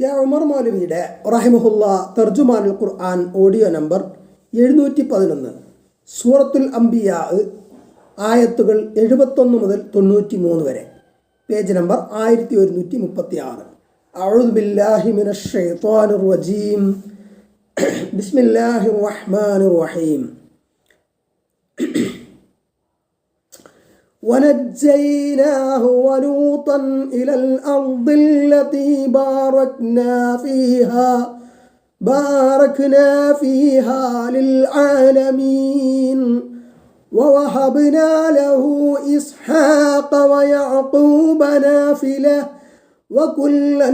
K Umar മൗലവിയുടെ റഹിമഹുല്ല തർജുമാനുൽ ഖുർആൻ audio number 711 സൂറത്തുൽ അംബിയ ആയത്തുകൾ 71 മുതൽ 93 വരെ, പേജ് നമ്പർ 1136. അഊദു ബില്ലാഹി മിനശ് ശൈത്വാനിർ റജീം. ബിസ്മില്ലാഹിർ റഹ്മാനിർ റഹീം. ونجيناه ولوطا إلى الأرض التي باركنا فيها للعالمين ووهبنا له إسحاق ويعقوب نافلة وكلا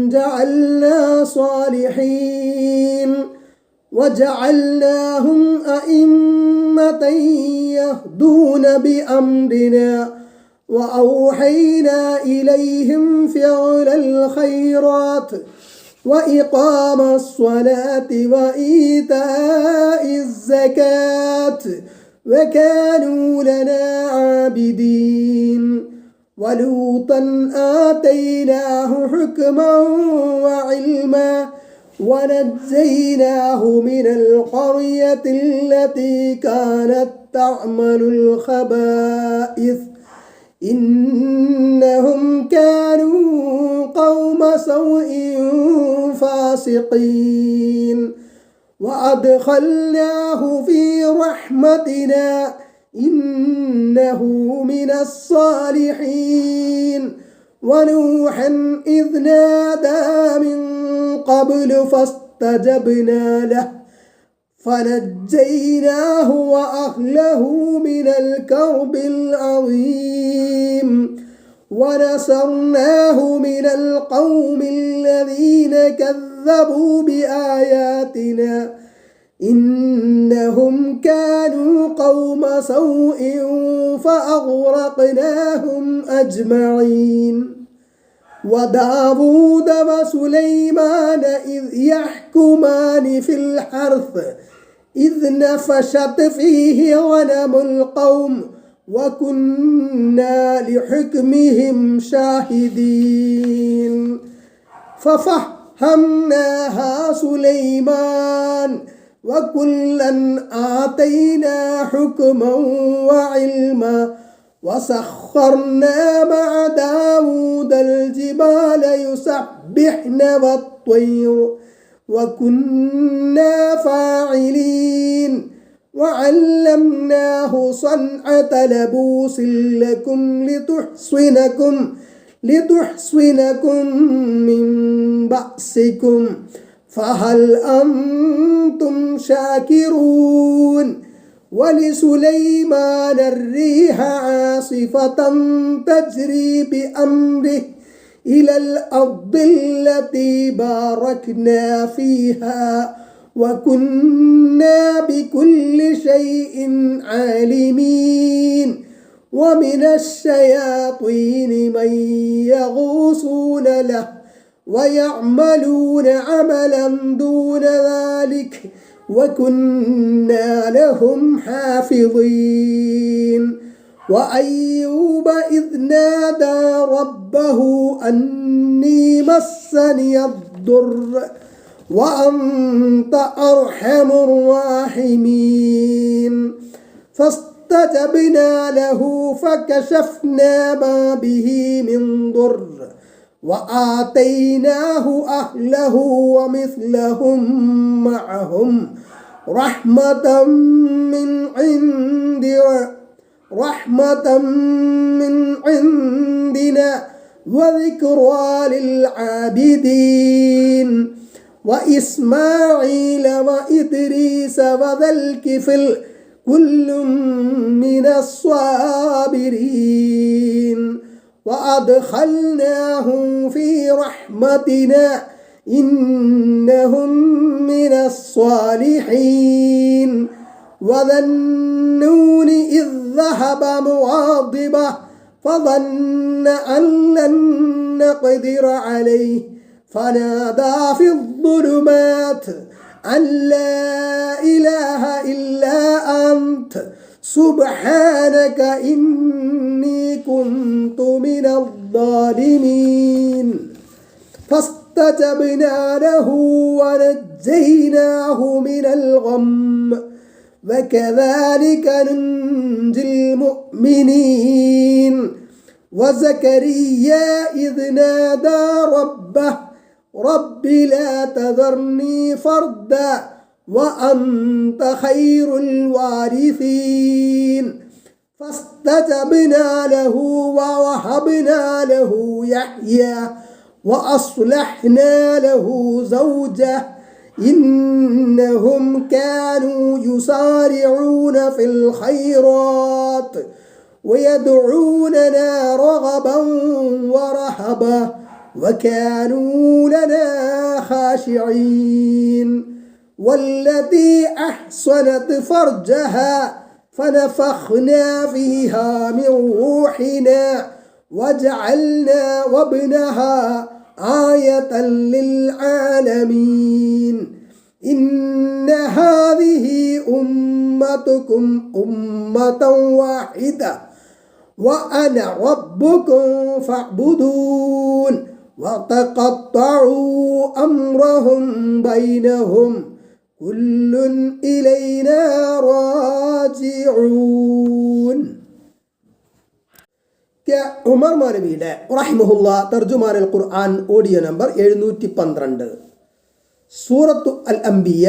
جعلنا صالحين وجعلناهم أئمة يهدون بأمرنا وأوحينا إليهم فعل الخيرات وإقام الصلاة وإيتاء الزكاة وكانوا لنا عابدين ولوطا آتيناه حكما وعلما ونجيناه من القرية التي كانت تعمل الخبائث إنهم كانوا قوم سوء فاسقين وأدخلناه في رحمتنا إنه من الصالحين ونوحا إذ نادى من قبل فاستجبنا له فنجيناه وأهله من الكرب العظيم ونصرناه من القوم الذين كذبوا بآياتنا إنهم كانوا قوم سوء فأغرقناهم أجمعين وداود وسليمان إذ يحكمان في الحرث إذ نفشت فيه غنم القوم وكنا لحكمهم شاهدين ففهمناها سليمان وكلا آتينا حكما وعلما وسخرنا مع داود الجبال يسبحن والطير وكنا فاعلين وعلمناه صنعة لبوس لكم لتحصنكم من بأسكم فهل أنتم شاكرون ولسليمان الريح عاصفة تجري بأمره إلى الأرض التي باركنا فيها وكنا بكل شيء عالمين ومن الشياطين من يغوصون له ويعملون عملا دون ذلك وكنا لهم حافظين وأيوب إذ نادى ربه أني مسني الضر وأنت أرحم الراحمين فاستجبنا له فكشفنا ما به من ضر وآتيناه أهله ومثلهم معهم رحمة من عندنا وذكرى للعابدين وإسماعيل وإدريس وذا الكفل كل من الصابرين وأدخلناهم في رحمتنا إنهم من الصالحين وذا النون إذ ذهب مغاضبا فظن أن لن نقدر عليه فنادى في الظلمات أن لا إله إلا أنت سبحانك إني كنت من الظالمين فاستجبنا له ونجيناه من الغم وكذلك ننجي المؤمنين وزكريا إذ نادى ربه رب لا تذرني فردا وأنت خير الوارثين فاستجبنا له ووهبنا له يحيى وأصلحنا له زوجه إنهم كانوا يسارعون في الخيرات ويدعوننا رغبا ورهبا وكانوا لنا خاشعين والتي أحصنت فرجها فنفخنا فيها من روحنا وجعلنا وابنها آية للعالمين إن هذه أمتكم أمة واحدة وأنا ربكم فاعبدون وتقطعوا أمرهم بينهم كل إلينا راجعون. ഉമർ മൗലവിയുടെ റഹിമഹുല്ല തർജുമാൻ അൽ ഖുർആൻ ഓഡിയോ നമ്പർ 712 സൂറത്തു അൽ അംബിയ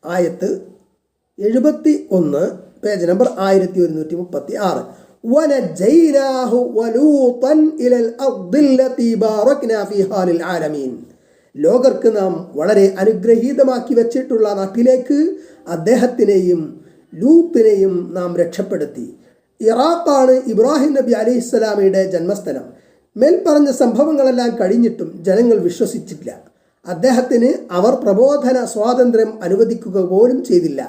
ആയത്ത് 71 പേജ് നമ്പർ 1136 വനജൈനാഹു വലൂതൻ ഇലൽ അർദില്ലതി ബാറക്നാ ഫീഹാ ലിൽ ആലമീൻ. ലോകർക്ക് നാം വളരെ അനുഗ്രഹീതമാക്കി വെച്ചിട്ടുള്ള നാട്ടിലേക്ക് അദ്ദേഹത്തിനെയും ലൂത്തിനെയും നാം രക്ഷപ്പെടുത്തി. ഇറാഖാണ് ഇബ്രാഹിം നബി അലൈഹിസ്സലാമയുടെ ജന്മസ്ഥലം. മേൽപ്പറഞ്ഞ സംഭവങ്ങളെല്ലാം കഴിഞ്ഞിട്ടും ജനങ്ങൾ വിശ്വസിച്ചില്ല. അദ്ദേഹത്തിന് അവർ പ്രബോധന സ്വാതന്ത്ര്യം അനുവദിക്കുക പോലും ചെയ്തില്ല.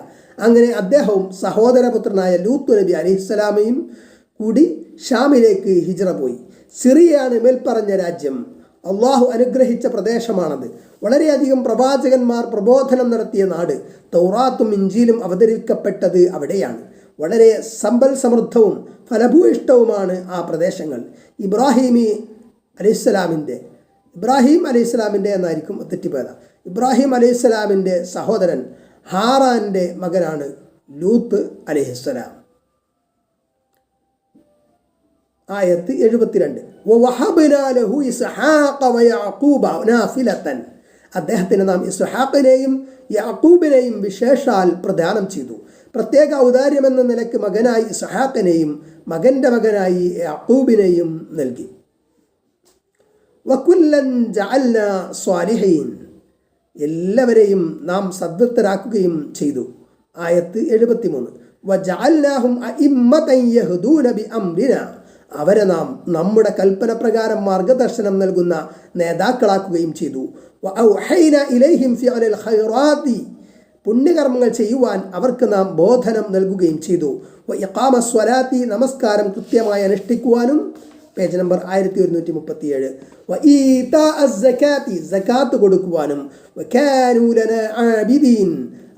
അങ്ങനെ അദ്ദേഹവും സഹോദരപുത്രനായ ലൂത്ത് നബി അലൈഹിസ്സലാമയും കൂടി ഷാമിലേക്ക് ഹിജ്റ പോയി. സിറിയയാണ് മേൽപ്പറഞ്ഞ രാജ്യം. അള്ളാഹു അനുഗ്രഹിച്ച പ്രദേശമാണത്. വളരെയധികം പ്രവാചകന്മാർ പ്രബോധനം നടത്തിയ നാട്. തൗറാത്തും ഇഞ്ചീലും അവതരിക്കപ്പെട്ടത് അവിടെയാണ്. വളരെ സമ്പൽ സമൃദ്ധവും ഫലഭൂയിഷ്ടവുമാണ് ആ പ്രദേശങ്ങൾ. ഇബ്രാഹിം അലൈഹിസ്സലാമിൻ്റെ എന്നായിരിക്കും തെറ്റിപ്പോയത്. ഇബ്രാഹിം അലൈഹിസ്സലാമിൻ്റെ സഹോദരൻ ഹാറാൻ്റെ മകനാണ് ലൂത്ത് അലൈഹിസ്സലാം. ആയത്ത് 72 വവഹബ്നാ ലഹു ഇസ്ഹാഖ വയഅഖൂബ നാഫിലതൻ. അദ്ദേഹത്തിന് നാം ഇസ്ഹാഖിനെയും യാക്കൂബിനെയും വിശേഷാൽ പ്രദാനം ചെയ്തു. പ്രത്യേക ഔദാര്യമെന്ന നിലയ്ക്ക് മകനായി ഇസ്ഹാഖിനെയും മകൻ്റെ മകനായി യാക്കൂബിനെയും നൽകി. വകുല്ലൻ ജഅൽനാ സ്വാലിഹീൻ. എല്ലാവരെയും നാം സദ്വൃത്തരാക്കുകയും ചെയ്തു. ആയത്ത് 73 വജഅൽനാഹും അഇമ്മതൻ യഹ്ദൂന ബിഅംരിനാ. അവരെ നാം നമ്മുടെ കൽപ്പന പ്രകാരം മാർഗദർശനം നൽകുന്ന നേതാക്കളാക്കുകയും ചെയ്തു. വഔഹൈനാ ഇലൈഹിം ഫിഅലൽ ഖൈറാത്തി. പുണ്യകർമ്മങ്ങൾ ചെയ്യുവാൻ അവർക്ക് നാം ബോധനം നൽകുകയും ചെയ്തു. വഇഖാമസ് സ്വലാത്തി. നമസ്കാരം കൃത്യമായി അനുഷ്ഠിക്കുവാനും. Page number 1137 വഈതാഅസ് സകാത്തി. സകാത്ത് കൊടുക്കുവാനും. വകാനൂ ലനാ ആബിദീൻ.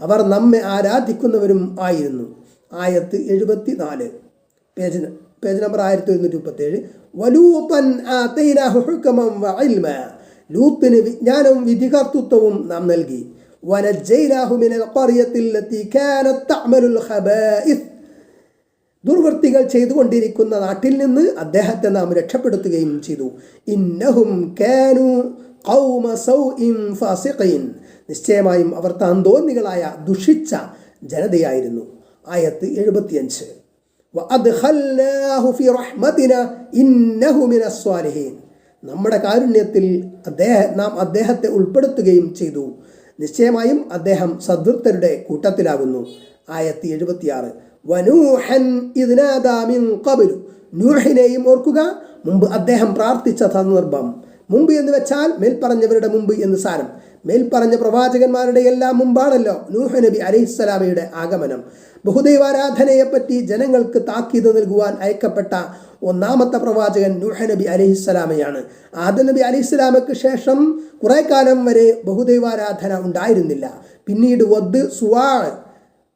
അവർ നമ്മെ ആരാധിക്കുന്നവരും ആയിരുന്നു. ആയത്ത് 74 പേജ് നമ്പർ 1137 വലൂതൻ ആതൈനാഹു ഹുക്മൻ വഇൽമ. ലൂത്തിന് വിജ്ഞാനവും വിധികർത്തൃത്വവും നാം നൽകി. വനജൈനാഹു മിനൽ ഖറിയത്തി ലത്തി കാനത് തഅമലുൽ ഖബായിസ്. ദുർവൃത്തികൾ ചെയ്തുകൊണ്ടിരിക്കുന്ന നാട്ടിൽ നിന്ന് അദ്ദേഹത്തെ നാം രക്ഷപ്പെടുത്തുകയും ചെയ്തു. ഇന്നഹും കാനൂ ഖൗമ സൗഇൻ ഫാസിഖീൻ. നിശ്ചയമായും അവർ താന്തോന്നികളായ ദുഷിച്ച ജനതയായിരുന്നു. ആയത്ത് 75 വഅദ്ഖൽനാഹു ഫി റഹ്മതിനാ ഇന്നഹു മിനസ് സ്വാലിഹീൻ. നമ്മുടെ കാരുണ്യത്തിൽ നാം അദ്ദേഹത്തെ ഉൾപ്പെടുത്തുകയും ചെയ്തു. നിശ്ചയമായും അദ്ദേഹം സദ്വൃത്തരുടെ കൂട്ടത്തിലാകുന്നു. ആയത്ത് 76 വനൂഹൻ ഇദ് നാദാ മിൻ ഖബ്ലു. നൂഹിനെയും ഓർക്കുക, മുമ്പ് അദ്ദേഹം പ്രാർത്ഥിച്ച സന്ദർഭം. മുമ്പ് എന്ന് വെച്ചാൽ മേൽപ്പറഞ്ഞവരുടെ മുമ്പ് എന്ന് സാരം. മേൽപ്പറഞ്ഞ പ്രവാചകന്മാരുടെ എല്ലാം മുമ്പാണല്ലോ നൂഹ് നബി അലൈഹിസ്സലാമയുടെ ആഗമനം. ബഹുദൈവാരാധനയെപ്പറ്റി ജനങ്ങൾക്ക് താക്കീത് നൽകുവാൻ അയക്കപ്പെട്ട ഒന്നാമത്തെ പ്രവാചകൻ നൂഹ് നബി അലൈഹിസ്സലാമയാണ്. ആദം നബി അലൈഹിസ്സലാമയ്ക്ക് ശേഷം കുറെ കാലം വരെ ബഹുദൈവാരാധന ഉണ്ടായിരുന്നില്ല. പിന്നീട് വദ്, സുവാ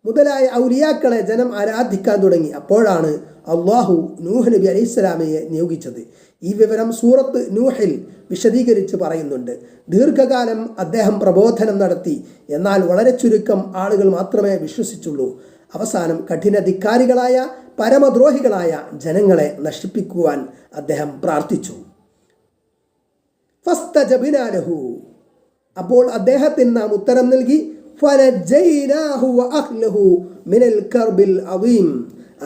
മുതലായ ഔലിയാക്കളെ ജനം ആരാധിക്കാൻ തുടങ്ങി. അപ്പോഴാണ് അള്ളാഹു നൂഹ് നബി അലൈഹിസ്സലാമയെ നിയോഗിച്ചത്. ഈ വിവരം സൂറത്ത് നൂഹിൽ വിശദീകരിച്ച് പറയുന്നുണ്ട്. ദീർഘകാലം അദ്ദേഹം പ്രബോധനം നടത്തി. എന്നാൽ വളരെ ചുരുക്കം ആളുകൾ മാത്രമേ വിശ്വസിച്ചുള്ളൂ. അവസാനം കഠിനധിക്കാരികളായ പരമദ്രോഹികളായ ജനങ്ങളെ നശിപ്പിക്കുവാൻ അദ്ദേഹം പ്രാർത്ഥിച്ചു. ഫസ്തജബ്നാ ലഹു, അപ്പോൾ അദ്ദേഹത്തിന് നാം ഉത്തരം നൽകി. ഫനജയ്നാഹു വഅഹ്ലഹു മിനൽ കർബിൽ അദീം,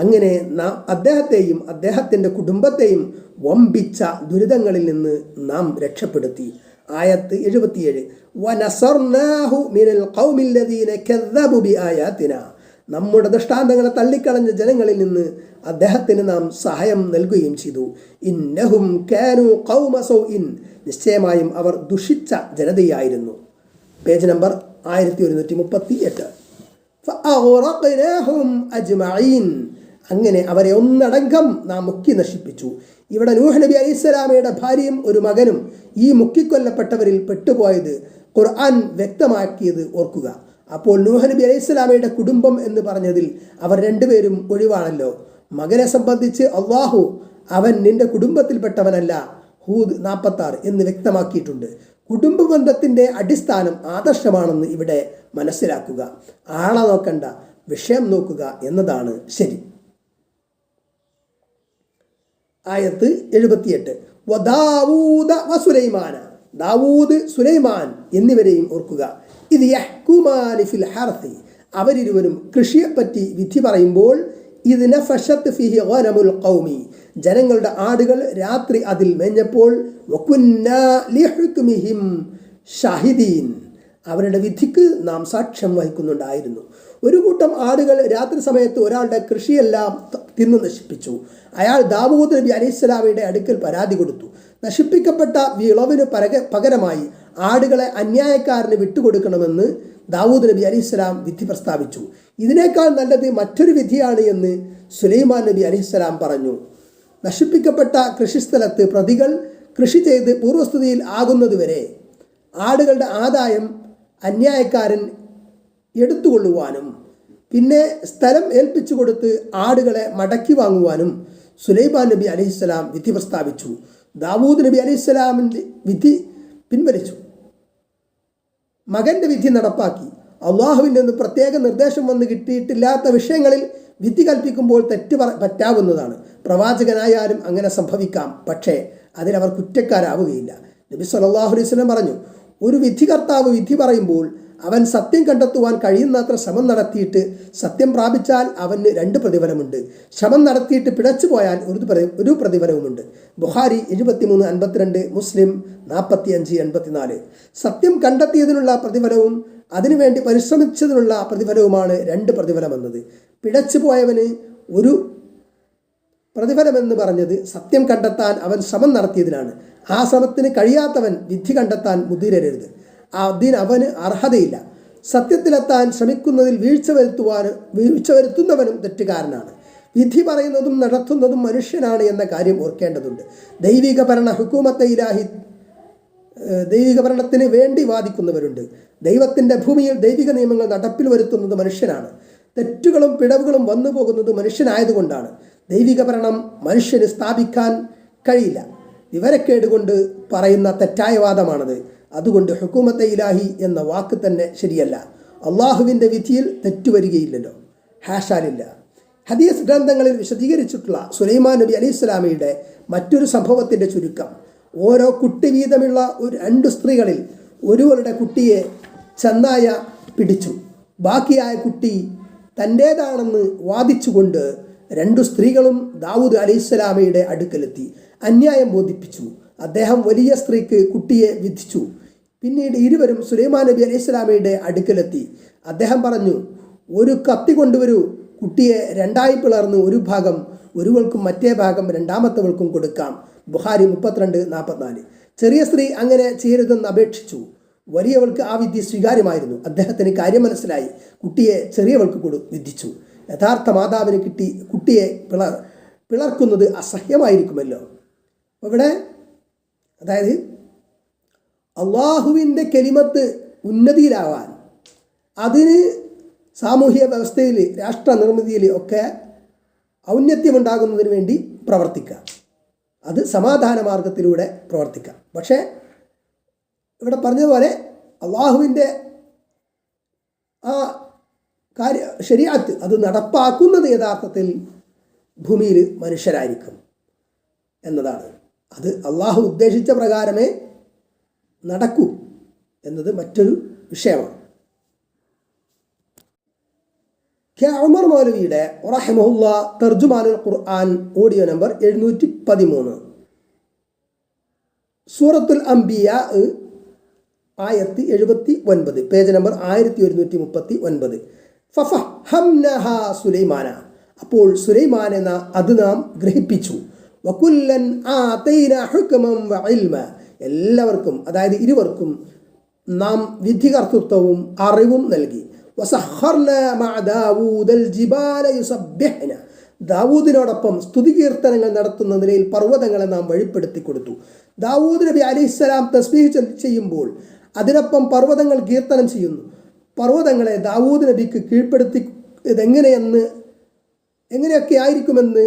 അങ്ങനെ നാം അദ്ദേഹത്തെയും അദ്ദേഹത്തിൻ്റെ കുടുംബത്തെയും വമ്പിച്ച ദുരിതങ്ങളിൽ നിന്ന് നാം രക്ഷപ്പെടുത്തി. ആയത്ത് 77. വനസർനാഹു മിനൽ ഖൗമിൽ ലദീന കദ്ദബു ബിആയാതിനാ, നമ്മുടെ ദൃഷ്ടാന്തങ്ങളെ തള്ളിക്കളഞ്ഞ ജനങ്ങളിൽ നിന്ന് അദ്ദേഹത്തിന് നാം സഹായം നൽകുകയും ചെയ്തു. ഇന്നഹും കാനൂ ഖൗമ സൗഇൻ, നിശ്ചയമായും അവർ ദുഷിച്ച ജനതയായിരുന്നു. Page number 1138. ഫഅഗ്റഖ്നാഹും അജ്മഈൻ, അങ്ങനെ അവരെ ഒന്നടങ്കം നാം മുക്കി നശിപ്പിച്ചു. ഇവിടെ നൂഹ് നബി അലൈഹിസ്സലാമയുടെ ഭാര്യയും ഒരു മകനും ഈ മുക്കിക്കൊല്ലപ്പെട്ടവരിൽ പെട്ടുപോയത് ഖുർആൻ വ്യക്തമാക്കിയത് ഓർക്കുക. അപ്പോൾ നൂഹ് നബി അലൈഹിസ്സലാമയുടെ കുടുംബം എന്ന് പറഞ്ഞതിൽ അവർ രണ്ടുപേരും ഒഴിവാണല്ലോ. മകനെ സംബന്ധിച്ച് അള്ളാഹു അവൻ നിന്റെ കുടുംബത്തിൽപ്പെട്ടവനല്ല, ഹൂദ് 46 എന്ന് വ്യക്തമാക്കിയിട്ടുണ്ട്. കുടുംബ ബന്ധത്തിൻ്റെ അടിസ്ഥാനം ആദർശമാണെന്ന് ഇവിടെ മനസ്സിലാക്കുക. ആളെ നോക്കണ്ട, വിഷയം നോക്കുക എന്നതാണ് ശരി. ആയത്ത് 78. വദാവൂദ വസുലൈമാന, ദാവൂദ് സുലൈമാൻ എന്നിവരെയും ഓർക്കുക. ഇത് യഹ്കുമാനി ഫിൽ ഹർഥി, അവരിരുവരും കൃഷിയെപ്പറ്റി വിധി പറയുമ്പോൾ ഇത് നഫശത്ത് ഫിഹി ഗനമുൽ ഖൗമി, ജനങ്ങളുടെ ആടുകൾ രാത്രി അതിൽ മേഞ്ഞപ്പോൾ വകുന്നാ ലിഹുക്മിഹിം ഷാഹിദീൻ, അവരുടെ വിധിക്ക് നാം സാക്ഷ്യം വഹിക്കുന്നുണ്ടായിരുന്നു. ഒരു കൂട്ടം ആടുകൾ രാത്രി സമയത്ത് ഒരാളുടെ കൃഷിയെല്ലാം തിന്നു നശിപ്പിച്ചു. അയാൾ ദാവൂദ് നബി അലൈഹിസ്സലാമയുടെ അടുക്കൽ പരാതി കൊടുത്തു. നശിപ്പിക്കപ്പെട്ട വിളവിന് പകരമായി ആടുകളെ അന്യായക്കാരന് വിട്ടുകൊടുക്കണമെന്ന് ദാവൂദ് നബി അലൈഹിസ്സലാം വിധി പ്രസ്താവിച്ചു. ഇതിനേക്കാൾ നല്ലത് മറ്റൊരു വിധിയാണ് എന്ന് സുലൈമാൻ നബി അലൈഹിസ്സലാം പറഞ്ഞു. നശിപ്പിക്കപ്പെട്ട കൃഷിസ്ഥലത്ത് പ്രതികൾ കൃഷി ചെയ്ത് പൂർവ്വസ്ഥിതിയിൽ ആകുന്നതുവരെ ആടുകളുടെ ആദായം അന്യായക്കാരൻ എടുത്തുകൊള്ളുവാനും പിന്നെ സ്ഥലം ഏൽപ്പിച്ചു കൊടുത്ത് ആടുകളെ മടക്കി വാങ്ങുവാനും സുലൈമാൻ നബി അലൈഹിസ്സലാം വിധി പ്രസ്താവിച്ചു. ദാവൂദ് നബി അലൈഹിസ്സലാമിൻ്റെ വിധി പിൻവലിച്ചു, മകൻ്റെ വിധി നടപ്പാക്കി. അള്ളാഹുവിൽ നിന്ന് പ്രത്യേക നിർദ്ദേശം വന്ന് കിട്ടിയിട്ടില്ലാത്ത വിഷയങ്ങളിൽ വിധി കൽപ്പിക്കുമ്പോൾ തെറ്റ് പറ്റാവുന്നതാണ്. പ്രവാചകനായാലും അങ്ങനെ സംഭവിക്കാം, പക്ഷേ അതിലവർ കുറ്റക്കാരാവുകയില്ല. നബി സല്ലല്ലാഹു അലൈഹി വസല്ലം പറഞ്ഞു, ഒരു വിധികർത്താവ് വിധി പറയുമ്പോൾ അവൻ സത്യം കണ്ടെത്തുവാൻ കഴിയുന്നത്ര ശ്രമം നടത്തിയിട്ട് സത്യം പ്രാപിച്ചാൽ അവന് 2 പ്രതിഫലമുണ്ട്. ശ്രമം നടത്തിയിട്ട് പിഴച്ചു പോയാൽ ഒരു പ്രതിഫലവുമുണ്ട്. ബുഖാരി 73:52, മുസ്ലിം 45:84. സത്യം കണ്ടെത്തിയതിനുള്ള പ്രതിഫലവും അതിനുവേണ്ടി പരിശ്രമിച്ചതിനുള്ള പ്രതിഫലവുമാണ് 2 പ്രതിഫലമെന്നത്. പിഴച്ചു പോയവന് ഒരു പ്രതിഫലമെന്ന് പറഞ്ഞത് സത്യം കണ്ടെത്താൻ അവൻ ശ്രമം നടത്തിയതിനാണ്. ആ ശ്രമത്തിന് കഴിയാത്തവൻ വിധി കണ്ടെത്താൻ മുതിരരുത്, അതിന് അവന് അർഹതയില്ല. സത്യത്തിലെത്താൻ ശ്രമിക്കുന്നതിൽ വീഴ്ച വരുത്തുന്നവനും തെറ്റുകാരനാണ്. വിധി പറയുന്നതും നടത്തുന്നതും മനുഷ്യനാണ് എന്ന കാര്യം ഓർക്കേണ്ടതുണ്ട്. ദൈവിക ഭരണത്തിന് വേണ്ടി വാദിക്കുന്നവരുണ്ട്. ദൈവത്തിൻ്റെ ഭൂമിയിൽ ദൈവിക നിയമങ്ങൾ നടപ്പിൽ വരുത്തുന്നത് മനുഷ്യനാണ്. തെറ്റുകളും പിഴവുകളും വന്നു പോകുന്നത് മനുഷ്യനായതുകൊണ്ടാണ്. ദൈവിക ഭരണം മനുഷ്യന് സ്ഥാപിക്കാൻ കഴിയില്ല. വിവരക്കേട് കൊണ്ട് പറയുന്ന തെറ്റായ വാദമാണത്. അതുകൊണ്ട് ഹുക്കൂമത്തെ ഇലാഹി എന്ന വാക്ക് തന്നെ ശരിയല്ല. അള്ളാഹുവിൻ്റെ വിധിയിൽ തെറ്റുവരികയില്ലല്ലോ, ഹാഷാലില്ല. ഹദീസ് ഗ്രന്ഥങ്ങളിൽ വിശദീകരിച്ചിട്ടുള്ള സുലൈമാൻ നബി അലൈഹിസ്സലാമയുടെ മറ്റൊരു സംഭവത്തിൻ്റെ ചുരുക്കം: ഓരോ കുട്ടി വീതമുള്ള 2 സ്ത്രീകളിൽ ഒരുവളുടെ കുട്ടിയെ ചെന്നായ പിടിച്ചു. ബാക്കിയായ കുട്ടി തൻ്റേതാണെന്ന് വാദിച്ചുകൊണ്ട് 2 സ്ത്രീകളും ദാവൂദ് അലൈഹിസ്സലാമയുടെ അടുക്കലെത്തി അന്യായം ബോധിപ്പിച്ചു. അദ്ദേഹം വലിയ സ്ത്രീക്ക് കുട്ടിയെ വിധിച്ചു. പിന്നീട് ഇരുവരും സുലൈമാൻ നബി അലൈഹിസ്സലാമയുടെ അടുക്കലെത്തി. അദ്ദേഹം പറഞ്ഞു, ഒരു കത്തി കൊണ്ടുവരൂ, കുട്ടിയെ 2ആയി പിളർന്ന് ഒരു ഭാഗം ഒരുവൾക്കും മറ്റേ ഭാഗം രണ്ടാമത്തവൾക്കും കൊടുക്കാം. ബുഖാരി 32:44. ചെറിയ സ്ത്രീ അങ്ങനെ ചെയ്യരുതെന്ന് അപേക്ഷിച്ചു. വലിയവൾക്ക് ആ വിധി സ്വീകാര്യമായിരുന്നു. അദ്ദേഹത്തിന് കാര്യം മനസ്സിലായി. കുട്ടിയെ ചെറിയവൾക്ക് വിധിച്ചു. യഥാർത്ഥ മാതാവിന് കുട്ടിയെ പിളർക്കുന്നത് അസഹ്യമായിരിക്കുമല്ലോ. ഇവിടെ അതായത് അള്ളാഹുവിൻ്റെ കലിമത്ത് ഉന്നതിയിലാവാൻ, അതിന് സാമൂഹിക വ്യവസ്ഥയിൽ രാഷ്ട്ര നിർമ്മിതിയിൽ ഒക്കെ ഔന്നത്യമുണ്ടാകുന്നതിന് വേണ്ടി പ്രവർത്തിക്കുക. അത് സമാധാന മാർഗത്തിലൂടെ പ്രവർത്തിക്കാം. പക്ഷേ ഇവിടെ പറഞ്ഞതുപോലെ അള്ളാഹുവിൻ്റെ ആ ശരീഅത്ത് അത് നടപ്പാക്കുന്നത് യഥാർത്ഥത്തിൽ ഭൂമിയിൽ മനുഷ്യരായിരിക്കും എന്നതാണ്. അത് അള്ളാഹു ഉദ്ദേശിച്ച പ്രകാരമേ നടക്കൂ എന്നത് മറ്റൊരു വിഷയമാണ്. ഉമർ മൗലവിയുടെ റഹിമഹുല്ലാ തർജുമാനുൽ ഖുർആൻ ഓഡിയോ നമ്പർ 713, സൂറത്തുൽ അംബിയ ആയത്ത് 79, പേജ് നമ്പർ 1139. ഫഫഹംനഹാ സുലൈമാന, അപ്പോൾ സുലൈമാനെ അത് നാം ഗ്രഹിപ്പിച്ചു. വകുല്ലൻ ആതൈനാ ഹുക്മൻ വഇൽമ, എല്ലാവർക്കും അതായത് ഇരുവർക്കും നാം വിധികർത്തൃത്വവും അറിവും നൽകി. വസഖർനാ മഅ ദാവൂദൽ ജിബാല യുസബ്ബിഹ്ന, ദാവൂദിനോടൊപ്പം സ്തുതികീർത്തനങ്ങൾ നടത്തുന്ന നിലയിൽ പർവ്വതങ്ങളെ നാം വഴിപ്പെടുത്തി കൊടുത്തു. ദാവൂദ് നബി അലൈഹിസ്സലാം തസ്ബീഹ് ചെയ്യുമ്പോൾ അതിനൊപ്പം പർവ്വതങ്ങൾ കീർത്തനം ചെയ്യുന്നു. പർവ്വതങ്ങളെ ദാവൂദ് നബിക്ക് കീഴ്പ്പെടുത്തി എങ്ങനെയൊക്കെ ആയിരിക്കുമെന്ന്,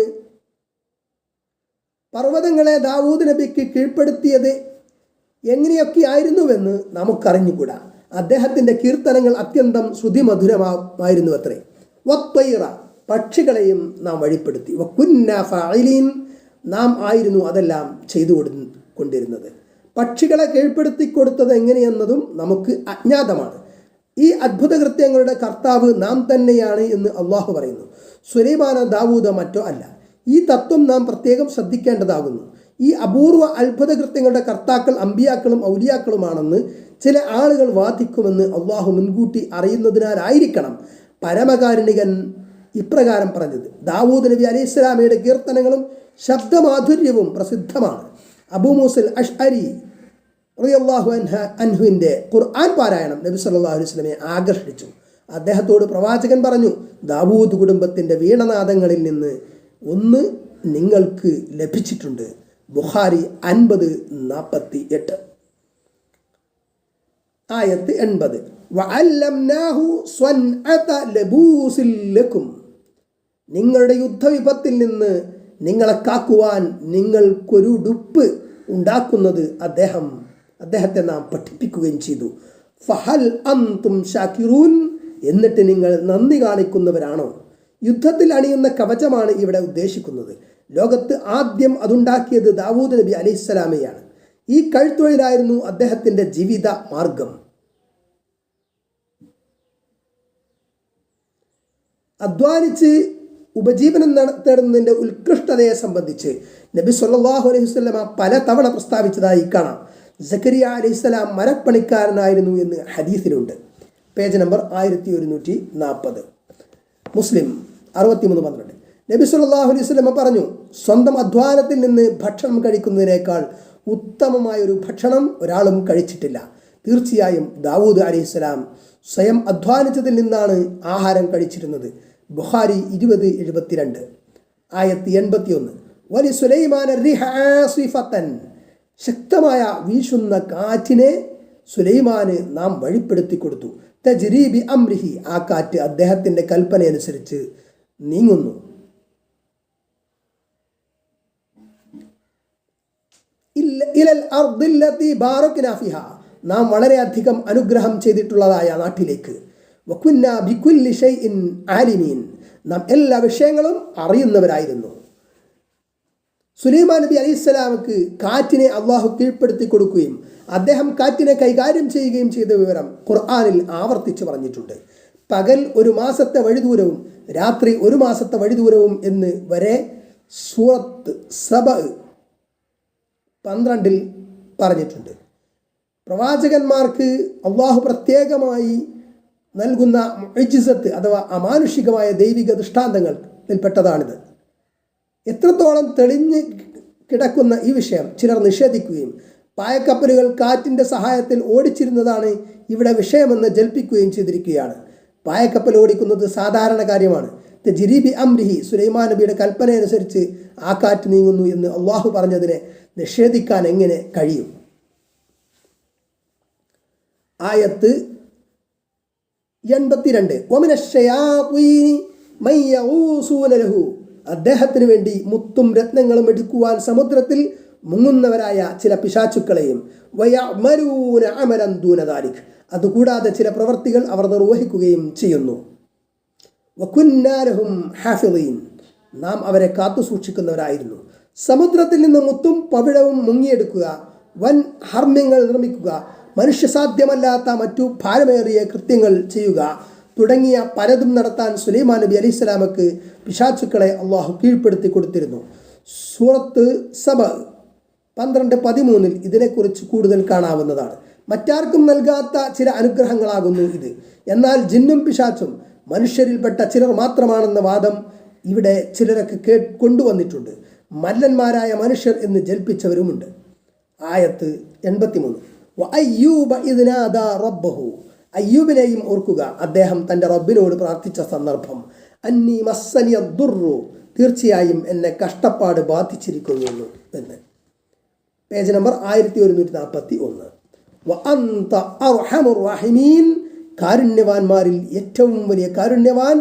പർവ്വതങ്ങളെ ദാവൂദ് നബിക്ക് കീഴ്പ്പെടുത്തിയത് എങ്ങനെയൊക്കെ ആയിരുന്നുവെന്ന് നമുക്കറിഞ്ഞുകൂടാ. അദ്ദേഹത്തിൻ്റെ കീർത്തനങ്ങൾ അത്യന്തം ശ്രുതിമധുരമായിരുന്നു അത്രേ. വത്വൈറ, പക്ഷികളെയും നാം വഴിപ്പെടുത്തി. വകുന്ന ഫാഇലീൻ, നാം ആയിരുന്നു അതെല്ലാം ചെയ്തു കൊണ്ടിരുന്നത്. പക്ഷികളെ കീഴ്പ്പെടുത്തി കൊടുത്തത് എങ്ങനെയെന്നതും നമുക്ക് അജ്ഞാതമാണ്. ഈ അത്ഭുത കൃത്യങ്ങളുടെ കർത്താവ് നാം തന്നെയാണ് എന്ന് അള്ളാഹു പറയുന്നു. സുലൈമാന ദാവൂദ് മറ്റോ അല്ല. ഈ തത്വം നാം പ്രത്യേകം ശ്രദ്ധിക്കേണ്ടതാകുന്നു. ഈ അപൂർവ അത്ഭുത കൃത്യങ്ങളുടെ കർത്താക്കൾ അമ്പിയാക്കളും ഔലിയാക്കളുമാണെന്ന് ചില ആളുകൾ വാദിക്കുമെന്ന് അള്ളാഹു മുൻകൂട്ടി അറിയുന്നതിനാലായിരിക്കണം പരമകാരുണികൻ ഇപ്രകാരം പറഞ്ഞത്. ദാവൂദ് നബി അലൈഹി സ്വലാമയുടെ കീർത്തനങ്ങളും ശബ്ദമാധുര്യവും പ്രസിദ്ധമാണ്. അബൂ മൂസൽ അഷ്അരി റളിയല്ലാഹു അൻഹുവിൻ്റെ ഖുർആൻ പാരായണം നബി സല്ലല്ലാഹു അലൈഹി വസല്ലമയെ ആകർഷിച്ചു. അദ്ദേഹത്തോട് പ്രവാചകൻ പറഞ്ഞു, ദാവൂദ് കുടുംബത്തിൻ്റെ വീണനാദങ്ങളിൽ നിന്ന് ഒന്ന് നിങ്ങൾക്ക് ലഭിച്ചിട്ടുണ്ട്. ബുഖാരി 50:48, ആയത്ത് 80. വഅല്ലംനാഹു സ്വൻഅത ലബൂസിൽ ലക്കും, നിങ്ങളുടെ യുദ്ധവിപത്തിൽ നിന്ന് നിങ്ങളെ കാക്കുവാൻ നിങ്ങൾക്കൊരുടുപ്പ് ഉണ്ടാക്കുന്നത് അദ്ദേഹത്തെ നാം പഠിപ്പിക്കുകയും ചെയ്തു. ഫഹൽ അൻതും ഷാകിറൂൻ, എന്നിട്ട് നിങ്ങൾ നന്ദി കാണിക്കുന്നവരാണോ? യുദ്ധത്തിൽ അണിയുന്ന കവചമാണ് ഇവിടെ ഉദ്ദേശിക്കുന്നത്. ലോകത്ത് ആദ്യം അതുണ്ടാക്കിയത് ദാവൂദ് നബി അലൈഹിസ്സലാമയാണ്. ഈ കഴുത്തൊഴിലായിരുന്നു അദ്ദേഹത്തിൻ്റെ ജീവിത മാർഗം. അധ്വാനിച്ച് ഉപജീവനം തേടുന്നതിൻ്റെ ഉത്കൃഷ്ടതയെ സംബന്ധിച്ച് നബി സല്ലല്ലാഹു അലൈഹി വസല്ലമ പല തവണ പ്രസ്താവിച്ചതായി കാണാം. സക്കരിയ അലൈഹിസ്സലാം മരപ്പണിക്കാരനായിരുന്നു എന്ന് ഹദീസിലുണ്ട്. Page number 1140. മുസ്ലിം 63:12. നബി സല്ലല്ലാഹു അലൈഹി വസല്ലമ പറഞ്ഞു, സ്വന്തം അധ്വാനത്തിൽ നിന്ന് ഭക്ഷണം കഴിക്കുന്നതിനേക്കാൾ ഉത്തമമായൊരു ഭക്ഷണം ഒരാളും കഴിച്ചിട്ടില്ല. തീർച്ചയായും ദാവൂദ് അലൈഹിസ്സലാം സ്വയം അധ്വാനിച്ചതിൽ നിന്നാണ് ആഹാരം കഴിച്ചിരുന്നത്. ബുഖാരി 20:72, ആയത്ത് 81. വലി സുലൈമാന റിഹ ആസിഫത്തൻ, ശക്തമായ വീശുന്ന കാറ്റിനെ സുലൈമാന് നാം വഴിപ്പെടുത്തി കൊടുത്തു. തജ്രീബി അംരിഹി, ആ കാറ്റ് അദ്ദേഹത്തിൻ്റെ കൽപ്പനയനുസരിച്ച് നീങ്ങുന്നു. ഇലൽ അർദില്ലതി ബാറക്നാ ഫിഹാ, നാം വളരെയധികം അനുഗ്രഹം ചെയ്തിട്ടുള്ളതായ നാട്ടിലേക്ക്. വകുന്ന ബികുല്ലി ഷൈഇൻ ആലിമീൻ, നാം എല്ലാ വിഷയങ്ങളും അറിയുന്നവരായിരുന്നു. സുലൈമാൻ നബി അലൈഹിസ്സലാമക്ക് കാറ്റിനെ അള്ളാഹു കീഴ്പ്പെടുത്തി കൊടുക്കുകയും അദ്ദേഹം കാറ്റിനെ കൈകാര്യം ചെയ്യുകയും ചെയ്ത വിവരം ഖുർആനിൽ ആവർത്തിച്ച് പറഞ്ഞിട്ടുണ്ട്. പകൽ 1 മാസത്തെ വഴിദൂരവും രാത്രി 1 മാസത്തെ വഴിദൂരവും എന്ന് വരെ സൂറത്ത് സബ 12 പറഞ്ഞിട്ടുണ്ട്. പ്രവാചകന്മാർക്ക് അള്ളാഹു പ്രത്യേകമായി നൽകുന്ന മുഅ്ജിസത്ത് അഥവാ അമാനുഷികമായ ദൈവിക ദൃഷ്ടാന്തങ്ങളിൽപ്പെട്ടതാണിത്. എത്രത്തോളം തെളിഞ്ഞ് കിടക്കുന്ന ഈ വിഷയം ചിലർ നിഷേധിക്കുകയും പായക്കപ്പലുകൾ കാറ്റിൻ്റെ സഹായത്തിൽ ഓടിച്ചിരുന്നതാണ് ഇവിടെ വിഷയമെന്ന് ജൽപ്പിക്കുകയും ചെയ്തിരിക്കുകയാണ്. പായക്കപ്പൽ ഓടിക്കുന്നത് സാധാരണ കാര്യമാണ്. തജ്രീബി അംരിഹി, സുലൈമാൻ നബിയുടെ കൽപ്പനയനുസരിച്ച് ആ കാറ്റ് നീങ്ങുന്നു എന്ന് അള്ളാഹു പറഞ്ഞതിനെ നിഷേധിക്കാൻ എങ്ങനെ കഴിയും? ആയത്ത് 82. ഒമിന ശയാത്വീനി മൻ യഊസൂന ലഹു, അദ്ദേഹത്തിന് വേണ്ടി മുത്തും രത്നങ്ങളും എടുക്കുവാൻ സമുദ്രത്തിൽ മുങ്ങുന്നവരായ ചില പിശാചുക്കളെയും വയഅമലൂന അമലൻ ദൂന ദാലിക്, അതുകൂടാതെ ചില പ്രവർത്തികൾ അവർ നിർവഹിക്കുകയും ചെയ്യുന്നു. വകുന്നാ ലഹും ഹാഫിളീൻ, നാം അവരെ കാത്തു സൂക്ഷിക്കുന്നവരായിരുന്നു. സമുദ്രത്തിൽ നിന്ന് മുത്തും പവിഴവും മുങ്ങിയെടുക്കുക, വൻ ഹർമ്മ്യങ്ങൾ നിർമ്മിക്കുക, മനുഷ്യസാധ്യമല്ലാത്ത മറ്റു ഭാരമേറിയ കൃത്യങ്ങൾ ചെയ്യുക തുടങ്ങിയ പലതും നടത്താൻ സുലൈമാൻ നബി അലൈഹി സ്വലാമക്ക് പിശാചുക്കളെ അള്ളാഹു കീഴ്പ്പെടുത്തി കൊടുത്തിരുന്നു. സൂറത്ത് സബ 12:13 ഇതിനെക്കുറിച്ച് കൂടുതൽ കാണാവുന്നതാണ്. മറ്റാർക്കും നൽകാത്ത ചില അനുഗ്രഹങ്ങളാകുന്നു ഇത്. എന്നാൽ ജിന്നും പിശാച്ചും മനുഷ്യരിൽപ്പെട്ട ചിലർ മാത്രമാണെന്ന വാദം ഇവിടെ ചിലരൊക്കെ കൊണ്ടുവന്നിട്ടുണ്ട്. മല്ലന്മാരായ മനുഷ്യർ എന്ന് ജൽപ്പിച്ചവരുമുണ്ട്. ആയത്ത് 83. വഅയ്യൂബ ഇദ് നാദാ റബ്ബഹു, അയ്യൂബിനെയും ഓർക്കുക, അദ്ദേഹം തൻ്റെ റബ്ബിനോട് പ്രാർത്ഥിച്ച സന്ദർഭം. അന്നി മസ്സനിയ ദുർറു, തീർച്ചയായും എന്നെ കഷ്ടപ്പാട് ബാധിച്ചിരിക്കുന്നു എന്ന്. Page number 1141. വഅന്ത അർഹമുർ റഹീമീൻ, കാരുണ്യവാന്മാരിൽ ഏറ്റവും വലിയ കാരുണ്യവാൻ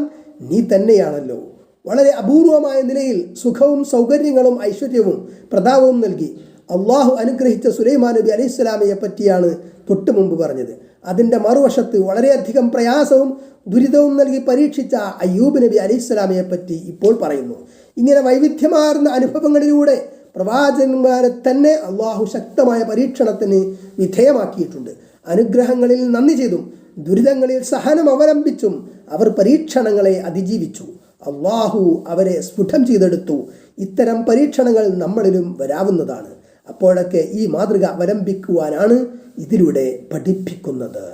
നീ തന്നെയാണല്ലോ. വളരെ അപൂർവമായ നിലയിൽ സുഖവും സൗകര്യങ്ങളും ഐശ്വര്യവും പ്രതാപവും നൽകി അള്ളാഹു അനുഗ്രഹിച്ച സുലൈമാൻ നബി അലൈഹി സ്വലാമയെ പറ്റിയാണ് തൊട്ടു മുമ്പ് പറഞ്ഞത്. അതിൻ്റെ മറുവശത്ത് വളരെയധികം പ്രയാസവും ദുരിതവും നൽകി പരീക്ഷിച്ച അയ്യൂബ് നബി അലൈഹി സ്വലാമയെ പറ്റി ഇപ്പോൾ പറയുന്നു. ഇങ്ങനെ വൈവിധ്യമാർന്ന അനുഭവങ്ങളിലൂടെ പ്രവാചകന്മാരെ തന്നെ അള്ളാഹു ശക്തമായ പരീക്ഷണത്തിന് വിധേയമാക്കിയിട്ടുണ്ട്. അനുഗ്രഹങ്ങളിൽ നന്ദി ചെയ്തും ദുരിതങ്ങളിൽ സഹനം അവലംബിച്ചും അവർ പരീക്ഷണങ്ങളെ അതിജീവിച്ചു. അള്ളാഹു അവരെ സ്ഫുടം ചെയ്തെടുത്തു. ഇത്തരം പരീക്ഷണങ്ങൾ നമ്മളിലും വരാവുന്നതാണ്. അപ്പോഴൊക്കെ ഈ മാതൃക അവലംബിക്കുവാനാണ് ഇതിലൂടെ പഠിപ്പിക്കുന്നത്.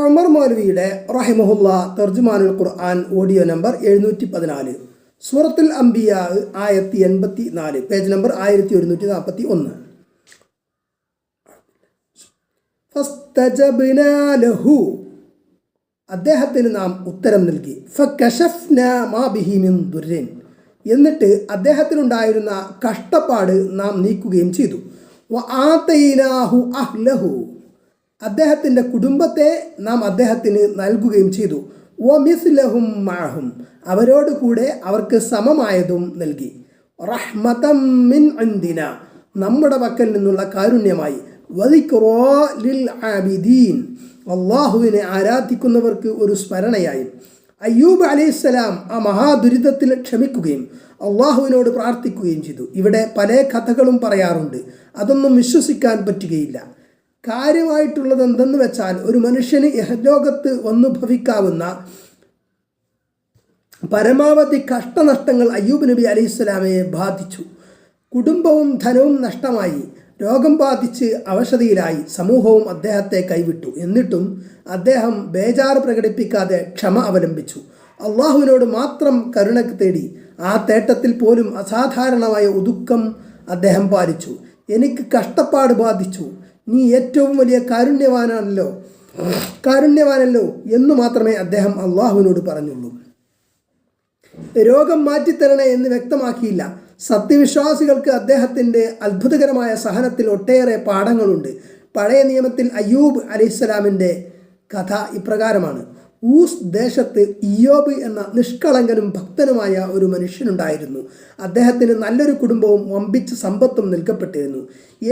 ഉമർ മൗലവിയുടെ റഹിമഹുല്ല തർജുമാനുൽ ഖുർആൻ ഓഡിയോ നമ്പർ 714, സൂറത്തുൽ അംബിയ ആയത്ത് 84, പേജ് നമ്പർ 1141. ഫസ്തജബ്നാ ലഹു, അദ്ദേഹത്തിന് നാം ഉത്തരം നൽകി. ഫകശഫ്നാ മാ ബിഹി മിൻ ദുർരിൻ, എന്നിട്ട് അദ്ദേഹത്തിനുണ്ടായിരുന്ന കഷ്ടപ്പാട് നാം നീക്കുകയും ചെയ്തു. വആതൈനാഹു അഹ്ലഹു, അദ്ദേഹത്തിൻ്റെ കുടുംബത്തെ നാം അദ്ദേഹത്തിന് നൽകുകയും ചെയ്തു. വമിസ്ലഹും മഅഹും, അവരോട് കൂടെ അവർക്ക് സമമായതും നൽകി. റഹ്മതം മിൻ ഇൻദിന, നമ്മുടെ പക്കൽ നിന്നുള്ള കാരുണ്യമായി. വദിക്റാ ലിൽ ആബിദീൻ, അള്ളാഹുവിനെ ആരാധിക്കുന്നവർക്ക് ഒരു സ്മരണയായി. അയ്യൂബ് അലൈഹിസ്സലാം ആ മഹാദുരിതത്തിൽ ക്ഷമിക്കുകയും അള്ളാഹുവിനോട് പ്രാർത്ഥിക്കുകയും ചെയ്തു. ഇവിടെ പല കഥകളും പറയാറുണ്ട്, അതൊന്നും വിശ്വസിക്കാൻ പറ്റുകയില്ല. കാര്യമായിട്ടുള്ളത് എന്തെന്ന് വെച്ചാൽ, ഒരു മനുഷ്യന് ഇഹലോകത്ത് വന്നു ഭവിക്കാവുന്ന പരമാവധി കഷ്ടനഷ്ടങ്ങൾ അയ്യൂബ് നബി അലൈഹിസ്സലാമയെ ബാധിച്ചു. കുടുംബവും ധനവും നഷ്ടമായി, രോഗം ബാധിച്ച് അവശതയിലായി, സമൂഹവും അദ്ദേഹത്തെ കൈവിട്ടു. എന്നിട്ടും അദ്ദേഹം ബേജാറ് പ്രകടിപ്പിക്കാതെ ക്ഷമ അവലംബിച്ചു. അള്ളാഹുവിനോട് മാത്രം കരുണ തേടി. ആ തേട്ടത്തിൽ പോലും അസാധാരണമായ ഒതുക്കം അദ്ദേഹം പാലിച്ചു. എനിക്ക് കഷ്ടപ്പാട് ബാധിച്ചു, നീ ഏറ്റവും വലിയ കാരുണ്യവാനല്ലോ എന്ന് മാത്രമേ അദ്ദേഹം അള്ളാഹുവിനോട് പറഞ്ഞുള്ളൂ. രോഗം മാറ്റിത്തരണേ എന്ന് വ്യക്തമാക്കിയില്ല. സത്യവിശ്വാസികൾക്ക് അദ്ദേഹത്തിൻ്റെ അത്ഭുതകരമായ സഹനത്തിൽ ഒട്ടേറെ പാഠങ്ങളുണ്ട്. പഴയ നിയമത്തിൽ അയ്യൂബ് അലൈഹിസ്സലാമിൻ്റെ കഥ ഇപ്രകാരമാണ്. ഊസ് ദേശത്ത് ഇയ്യോബ് എന്ന നിഷ്കളങ്കനും ഭക്തനുമായ ഒരു മനുഷ്യനുണ്ടായിരുന്നു. അദ്ദേഹത്തിന് നല്ലൊരു കുടുംബവും വമ്പിച്ച സമ്പത്തും നൽകപ്പെട്ടിരുന്നു.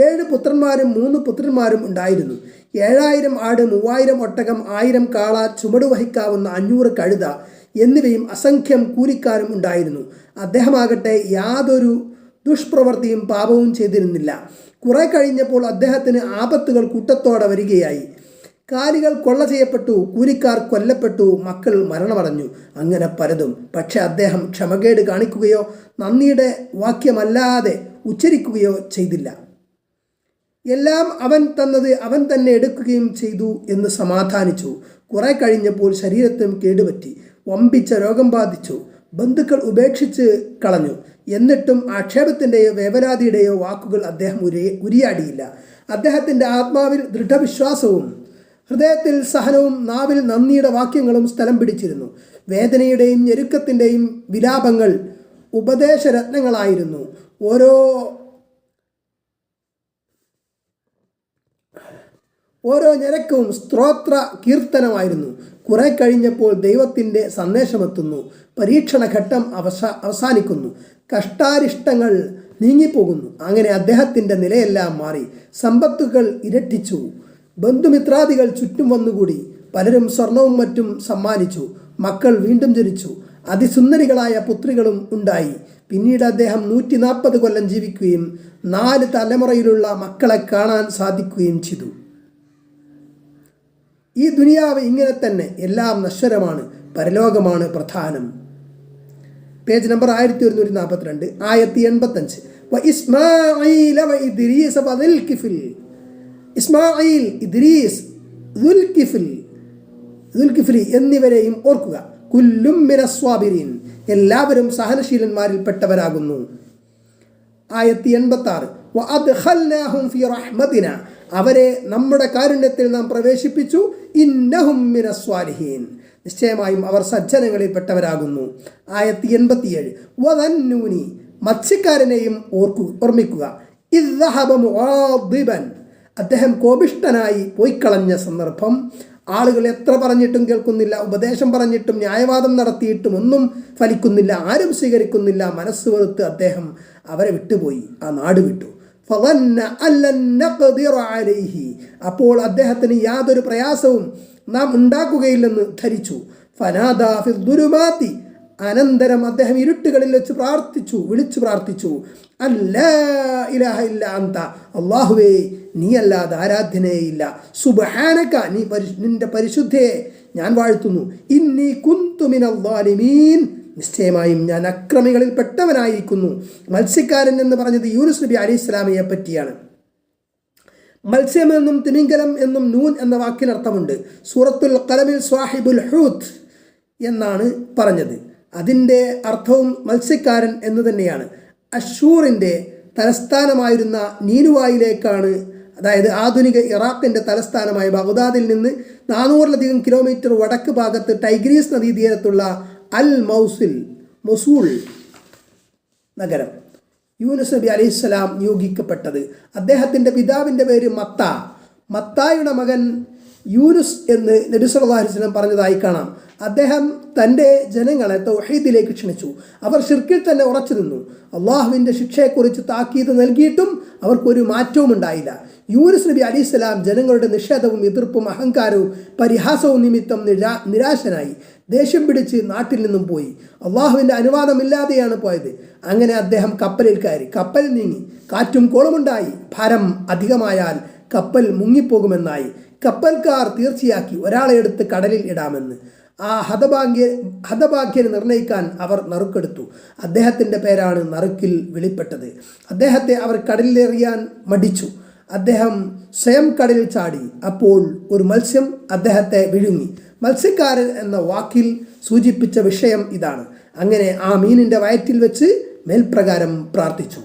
7 പുത്രന്മാരും 3 പുത്രന്മാരും ഉണ്ടായിരുന്നു. 7000 ആട്, 3000 ഒട്ടകം, 1000 കാള, ചുമടുവഹിക്കാവുന്ന 500 കഴുത എന്നിവയും അസംഖ്യം കൂലിക്കാരും ഉണ്ടായിരുന്നു. അദ്ദേഹമാകട്ടെ യാതൊരു ദുഷ്പ്രവൃത്തിയും പാപവും ചെയ്തിരുന്നില്ല. കുറെ കഴിഞ്ഞപ്പോൾ അദ്ദേഹത്തിന് ആപത്തുകൾ കൂട്ടത്തോടെ വരികയായി. കാലികൾ കൊള്ള ചെയ്യപ്പെട്ടു, കൂലിക്കാർ കൊല്ലപ്പെട്ടു, മക്കൾ മരണമടഞ്ഞു, അങ്ങനെ പലതും. പക്ഷെ അദ്ദേഹം ക്ഷമകേട് കാണിക്കുകയോ നന്ദിയുടെ വാക്യമല്ലാതെ ഉച്ചരിക്കുകയോ ചെയ്തില്ല. എല്ലാം അവൻ തന്നത് അവൻ തന്നെ എടുക്കുകയും ചെയ്തു എന്ന് സമാധാനിച്ചു. കുറെ കഴിഞ്ഞപ്പോൾ ശരീരത്തിനും കേടുപറ്റി, വമ്പിച്ച രോഗം ബാധിച്ചു, ബന്ധുക്കൾ ഉപേക്ഷിച്ച് കളഞ്ഞു. എന്നിട്ടും ആക്ഷേപത്തിൻ്റെയോ വേവലാതിയുടെയോ വാക്കുകൾ അദ്ദേഹം ഉരിയാടിയില്ല. അദ്ദേഹത്തിൻ്റെ ആത്മാവിൽ ദൃഢവിശ്വാസവും ഹൃദയത്തിൽ സഹനവും നാവിൽ നന്ദിയുടെ വാക്യങ്ങളും സ്ഥലം പിടിച്ചിരുന്നു. വേദനയുടെയും ഞെരുക്കത്തിൻ്റെയും വിലാപങ്ങൾ ഉപദേശരത്നങ്ങളായിരുന്നു. ഓരോ ഞരക്കവും സ്തോത്ര കീർത്തനമായിരുന്നു. കുറെ കഴിഞ്ഞപ്പോൾ ദൈവത്തിൻ്റെ സന്ദേശമെത്തുന്നു. പരീക്ഷണഘട്ടം അവസാനിക്കുന്നു. കഷ്ടാരിഷ്ടങ്ങൾ നീങ്ങിപ്പോകുന്നു. അങ്ങനെ അദ്ദേഹത്തിൻ്റെ നിലയെല്ലാം മാറി. സമ്പത്തുകൾ ഇരട്ടിച്ചു. ബന്ധുമിത്രാദികൾ ചുറ്റും വന്നുകൂടി. പലരും സ്വർണവും മറ്റും സമ്മാനിച്ചു. മക്കൾ വീണ്ടും ജനിച്ചു. അതിസുന്ദരികളായ പുത്രികളും ഉണ്ടായി. പിന്നീട് അദ്ദേഹം 140 കൊല്ലം ജീവിക്കുകയും 4 തലമുറയിലുള്ള മക്കളെ കാണാൻ സാധിക്കുകയും ചെയ്തു. ഈ ദുനിയാവ് ഇങ്ങനെ തന്നെ, എല്ലാം നശ്വരമാണ്, പരലോകമാണ് പ്രധാനം. പേജ് നമ്പർ 1142, ആയത്ത് 85. ഇസ്മായിൽ, ഇദ്രീസ്, ദുൽകിഫ്ലി എന്നിവരെയും ഓർക്കുക. കുല്ലും മിനസ്വാബിരീൻ, എല്ലാവരും സഹനശീലന്മാരിൽപ്പെട്ടവരാകുന്നു. ആയത്ത് 86. വഅദ്ഖൽനാഹും ഫീ റഹ്മതിനാ, അവരെ നമ്മുടെ കാരുണ്യത്തിൽ നാം പ്രവേശിപ്പിച്ചു. ഇന്നഹും മിനസ്വാലിഹീൻ, നിശ്ചയമായും അവർ സജ്ജനങ്ങളിൽപ്പെട്ടവരാകുന്നു. ആയത്ത് 87. വദന്നൂനി, മത്സ്യക്കാരനെയും ഓർമ്മിക്കുക. ഇദ്ദഹബ മുആദിബൻ, അദ്ദേഹം കോപിഷ്ഠനായി പോയിക്കളഞ്ഞ സന്ദർഭം. ആളുകൾ എത്ര പറഞ്ഞിട്ടും കേൾക്കുന്നില്ല, ഉപദേശം പറഞ്ഞിട്ടും ന്യായവാദം നടത്തിയിട്ടും ഒന്നും ഫലിക്കുന്നില്ല, ആരും സ്വീകരിക്കുന്നില്ല. മനസ്സ് വെറുത്ത് അദ്ദേഹം അവരെ വിട്ടുപോയി, ആ നാട് വിട്ടു. അപ്പോൾ അദ്ദേഹത്തിന് യാതൊരു പ്രയാസവും നാം ഉണ്ടാക്കുകയില്ലെന്ന് ധരിച്ചു. ഫനാദാ ഫിദ്ദുലുമാതി, അനന്തരം അദ്ദേഹം ഇരുട്ടുകളിൽ വെച്ച് വിളിച്ചു പ്രാർത്ഥിച്ചു. അല്ലാ ഇലാഹ ഇല്ലാ അന്ത, അല്ലാഹുവേ നീയല്ലാതെ ആരാധ്യനേയില്ല. സുബ്ഹാനക, നിന്റെ പരിശുദ്ധയെ ഞാൻ വാഴ്ത്തുന്നു. ഇന്നി കുന്തു മിനൽ ളാലിമീൻ, നിശ്ചയമായും ഞാൻ അക്രമികളിൽ പെട്ടവനായിരിക്കുന്നു. മത്സ്യക്കാരൻ എന്ന് പറഞ്ഞത് യൂനുസ് നബി അലൈഹിസ്സലാമയെ പറ്റിയാണ്. മത്സ്യമെന്നും തിമിംഗലം എന്നും നൂൻ എന്ന വാക്കിനർത്ഥമുണ്ട്. സൂറത്തുൽ ഖലമിൽ സ്വാഹിബുൽ ഹൂത്ത് എന്നാണ് പറഞ്ഞത്. അതിൻ്റെ അർത്ഥവും മത്സ്യക്കാരൻ എന്ന് തന്നെയാണ്. അഷൂറിൻ്റെ തലസ്ഥാനമായിരുന്ന നീനുവായിലേക്കാണ്, അതായത് ആധുനിക ഇറാഖിൻ്റെ തലസ്ഥാനമായ ബഗ്ദാദിൽ നിന്ന് 400-ലധികം കിലോമീറ്റർ വടക്ക് ഭാഗത്ത് ടൈഗ്രീസ് നദീതീരത്തുള്ള അൽ മൊസൂൾ നഗരം യൂനുസ് നബി അലൈഹിസ്സലാം നിയോഗിക്കപ്പെട്ടത്. അദ്ദേഹത്തിൻ്റെ പിതാവിൻ്റെ പേര് മത്തായുടെ മകൻ യൂനുസ് എന്ന് നബി സല്ലല്ലാഹു അലൈഹി വസല്ലം പറഞ്ഞതായി കാണാം. അദ്ദേഹം തൻ്റെ ജനങ്ങളെ തൗഹീദിലേക്ക് ക്ഷണിച്ചു. അവർ ശിർക്കിൽ തന്നെ ഉറച്ചു നിന്നു. അള്ളാഹുവിൻ്റെ ശിക്ഷയെക്കുറിച്ച് താക്കീത് നൽകിയിട്ടും അവർക്കൊരു മാറ്റവും ഉണ്ടായില്ല. യൂനുസ് നബി അലൈഹിസ്സലാം ജനങ്ങളുടെ നിഷേധവും എതിർപ്പും അഹങ്കാരവും പരിഹാസവും നിമിത്തം നിരാശനായി ദേഷ്യം പിടിച്ച് നാട്ടിൽ നിന്നും പോയി. അള്ളാഹുവിൻ്റെ അനുവാദമില്ലാതെയാണ് പോയത്. അങ്ങനെ അദ്ദേഹം കപ്പലിൽ കയറി. കപ്പൽ നീങ്ങി. കാറ്റും കോളുമുണ്ടായി. ഭാരം അധികമായാൽ കപ്പൽ മുങ്ങിപ്പോകുമെന്നായി. കപ്പൽക്കാർ തീർച്ചയാക്കി ഒരാളെ എടുത്ത് കടലിൽ ഇടാമെന്ന്. ആ ഹതഭാഗ്യനെ നിർണയിക്കാൻ അവർ നറുക്കെടുത്തു. അദ്ദേഹത്തിൻ്റെ പേരാണ് നറുക്കിൽ വെളിപ്പെട്ടത്. അദ്ദേഹത്തെ അവർ കടലിലെറിയാൻ മടിച്ചു. അദ്ദേഹം സ്വയം കടലിൽ ചാടി. അപ്പോൾ ഒരു മത്സ്യം അദ്ദേഹത്തെ വിഴുങ്ങി. മത്സ്യക്കാരൻ എന്ന വാക്കിൽ സൂചിപ്പിച്ച വിഷയം ഇതാണ്. അങ്ങനെ ആ മീനിൻ്റെ വയറ്റിൽ വെച്ച് മേൽപ്രകാരം പ്രാർത്ഥിച്ചു.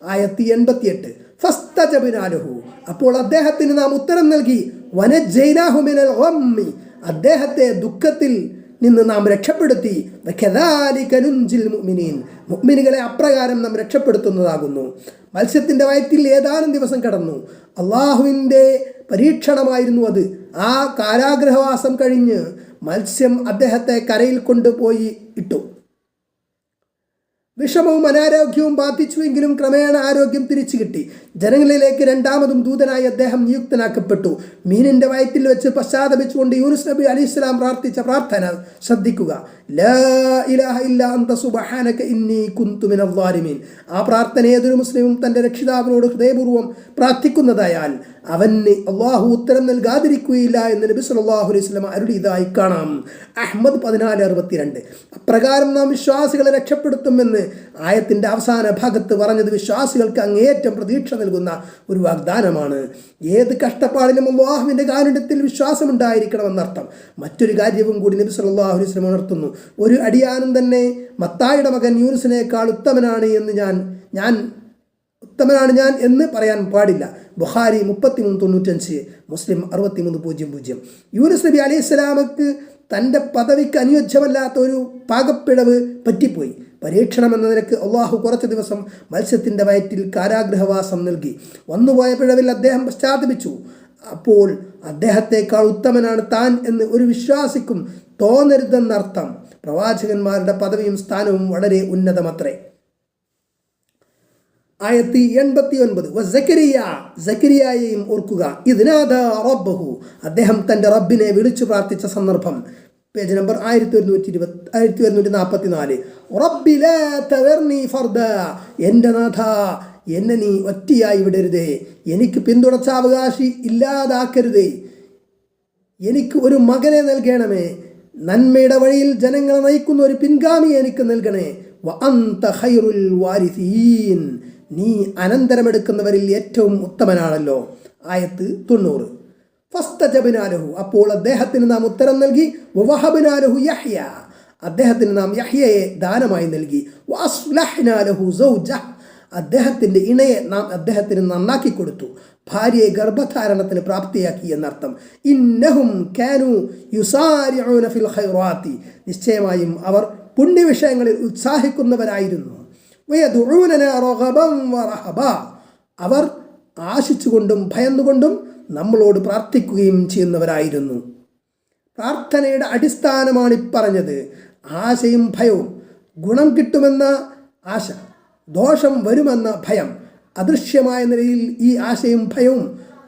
ആയത്ത് 88. ഫസ്തജബ്നാലഹു, അപ്പോൾ അദ്ദേഹത്തിന് നാം ഉത്തരം നൽകി. വനജ്ജൈനാഹു മിനൽ ഗമ്മി, അദ്ദേഹത്തെ ദുഃഖത്തിൽ നിന്ന് നാം രക്ഷപ്പെടുത്തി. വകദാലിക നുൻജിൽ മുഅ്മിനീൻ, മുഅ്മിനുകളെ അപ്രകാരം നാം രക്ഷപ്പെടുത്തുന്നതാകുന്നു. മത്സ്യത്തിൻ്റെ വയറ്റിൽ ഏതാനും ദിവസം കടന്നു. അള്ളാഹുവിൻ്റെ പരീക്ഷണമായിരുന്നു അത്. ആ കാരാഗ്രഹവാസം കഴിഞ്ഞ് മത്സ്യം അദ്ദേഹത്തെ കരയിൽ കൊണ്ടുപോയി ഇട്ടു. വിഷമവും അനാരോഗ്യവും ബാധിച്ചുവെങ്കിലും ക്രമേണ ആരോഗ്യം തിരിച്ചു കിട്ടി. ജനങ്ങളിലേക്ക് രണ്ടാമതും ദൂതനായി അദ്ദേഹം നിയുക്തനാക്കപ്പെട്ടു. മീനിൻ്റെ വയറ്റിൽ വെച്ച് പശ്ചാത്തപിച്ചുകൊണ്ട് യൂനുസ് നബി അലൈഹിസ്സലാം പ്രാർത്ഥിച്ച പ്രാർത്ഥന ശ്രദ്ധിക്കുക. ലാ ഇലാഹ ഇല്ലാ അന്ത സുബ്ഹാനക ഇന്നി കുന്തു മിനൽ ളാലിമീൻ. ആ പ്രാർത്ഥന ഏതൊരു മുസ്ലിമും തൻ്റെ രക്ഷിതാവിനോട് ഹൃദയപൂർവ്വം പ്രാർത്ഥിക്കുന്നതായാൽ അവന് അള്ളാഹു ഉത്തരം നൽകാതിരിക്കുകയില്ല എന്ന് നബി സല്ലല്ലാഹു അലൈഹി വസല്ലം അരുളിയതായി കാണാം. അഹ്മദ് 1462. അപ്രകാരം നാം വിശ്വാസികളെ രക്ഷപ്പെടുത്തുമെന്ന് ആയത്തിൻ്റെ അവസാന ഭാഗത്ത് പറഞ്ഞത് വിശ്വാസികൾക്ക് അങ്ങേയറ്റം പ്രതീക്ഷ നൽകുന്ന ഒരു വാഗ്ദാനമാണ്. ഏത് കഷ്ടപ്പാടിലും അല്ലാഹുവിൻ്റെ കാരുണ്യത്തിൽ വിശ്വാസമുണ്ടായിരിക്കണമെന്നർത്ഥം. മറ്റൊരു കാര്യവും കൂടി നബി സല്ലല്ലാഹു അലൈഹി വസല്ലം ഉണർത്തുന്നു. ഒരു അടിയാനും തന്നെ മത്തായിയുടെ മകൻ യൂനുസിനേക്കാൾ ഉത്തമനാണ് ഞാൻ എന്ന് പറയാൻ പാടില്ല. ബുഖാരി 3395, മുസ്ലിം 6300. യൂനുസ് നബി അലൈഹിസ്സലാമക്ക് തൻ്റെ പദവിക്ക് അനുയോജ്യമല്ലാത്ത ഒരു പാകപ്പിഴവ് പറ്റിപ്പോയി. പരീക്ഷണം എന്ന നിലക്ക് അള്ളാഹു കുറച്ച് ദിവസം മത്സ്യത്തിൻ്റെ വയറ്റിൽ കാരാഗ്രഹവാസം നൽകി. വന്നുപോയ പിഴവിൽ അദ്ദേഹം പശ്ചാത്തപിച്ചു. അപ്പോൾ അദ്ദേഹത്തെക്കാൾ ഉത്തമനാണ് താൻ എന്ന് ഒരു വിശ്വാസിക്കും തോന്നരുതെന്നർത്ഥം. പ്രവാചകന്മാരുടെ പദവിയും സ്ഥാനവും വളരെ ഉന്നതമത്രേ. ആയത്ത് 89 സക്കരിയയെയും ഓർക്കുക. ഇദ്നാദാ റബ്ബഹു, അദ്ദേഹം തൻ്റെ റബ്ബിനെ വിളിച്ചു പ്രാർത്ഥിച്ച സന്ദർഭം. Page number 1144. റബ്ബി ലാ തദർനി ഫർദാ, എൻ്റെ നാഥ എന്നെ നീ ഒറ്റയായി വിടരുതേ, എനിക്ക് പിന്തുടർച്ചാവകാശി ഇല്ലാതാക്കരുതേ, എനിക്ക് ഒരു മകനെ നൽകണമേ, നന്മയുടെ വഴിയിൽ ജനങ്ങളെ നയിക്കുന്ന ഒരു പിൻഗാമിയെ എനിക്ക് നൽകണേ. വ അന്ത ഖൈറുൽ വാരിസീൻ, നീ അനന്തരമെടുക്കുന്നവരിൽ ഏറ്റവും ഉത്തമനാണല്ലോ. ആയത്ത് 90. ഫസ്തജബ്നാ ലഹു, അപ്പോൾ അദ്ദേഹത്തിന് നാം ഉത്തരം നൽകി. വവഹബ്നാ ലഹു യഹ്യ, അദ്ദേഹത്തിന് നാം യഹ്യയെ ദാനമായി നൽകി. വഅസ്ലഹ്നാ ലഹു സൗജഹ്, അദ്ദേഹത്തിൻ്റെ ഇണയെ നാം അദ്ദേഹത്തിന് നന്നാക്കി കൊടുത്തു, ഭാര്യയെ ഗർഭധാരണത്തിന് പ്രാപ്തിയാക്കി എന്നർത്ഥം. ഇന്നഹും കാനു യുസാരിഊന ഫിൽ ഖൈറാത്തി, നിശ്ചയമായും അവർ പുണ്യവിഷയങ്ങളിൽ ഉത്സാഹിക്കുന്നവരായിരുന്നു. വയദുഊനനാ റഗബൻ വറഹബാ, അവർ ആശിച്ചുകൊണ്ടും ഭയന്നുകൊണ്ടും നമ്മളോട് പ്രാർത്ഥിക്കുകയും ചെയ്യുന്നവരായിരുന്നു. പ്രാർത്ഥനയുടെ അടിസ്ഥാനമാണ് പറഞ്ഞത്. ആശയും ഭയവും, ഗുണം കിട്ടുമെന്ന ആശ, ദോഷം വരുമെന്ന ഭയം. അദൃശ്യമായ നിലയിൽ ഈ ആശയും ഭയവും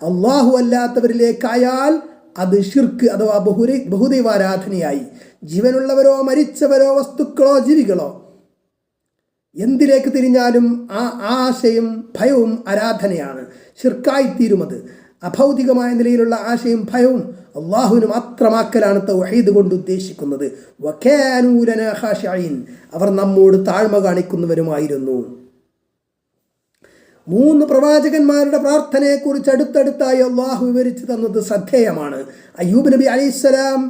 അള്ളാഹു അല്ലാത്തവരിലേക്കായാൽ അത് ഷിർക്ക് അഥവാ ബഹുദൈവാരാധനയായി. ജീവനുള്ളവരോ മരിച്ചവരോ വസ്തുക്കളോ ജീവികളോ എന്തിലേക്ക് തിരിഞ്ഞാലും ആ ആശയും ഭയവും ആരാധനയാണ്, ഷിർക്കായിത്തീരുമത്. അഭൗതികമായ നിലയിലുള്ള ആശയും ഭയവും അള്ളാഹുവിന് മാത്രമാക്കലാണ് തൗഹീദ് കൊണ്ട് ഉദ്ദേശിക്കുന്നത്. വകാനൂ ലനാ ഖാശിഈൻ, അവർ നമ്മോട് താഴ്മ കാണിക്കുന്നവരുമായിരുന്നു. 3 പ്രവാചകന്മാരുടെ പ്രാർത്ഥനയെക്കുറിച്ച് അടുത്തടുത്തായി അള്ളാഹു വിവരിച്ചു തന്നത് ശ്രദ്ധേയമാണ്. അയ്യൂബ് നബി അലൈഹിസ്സലാം,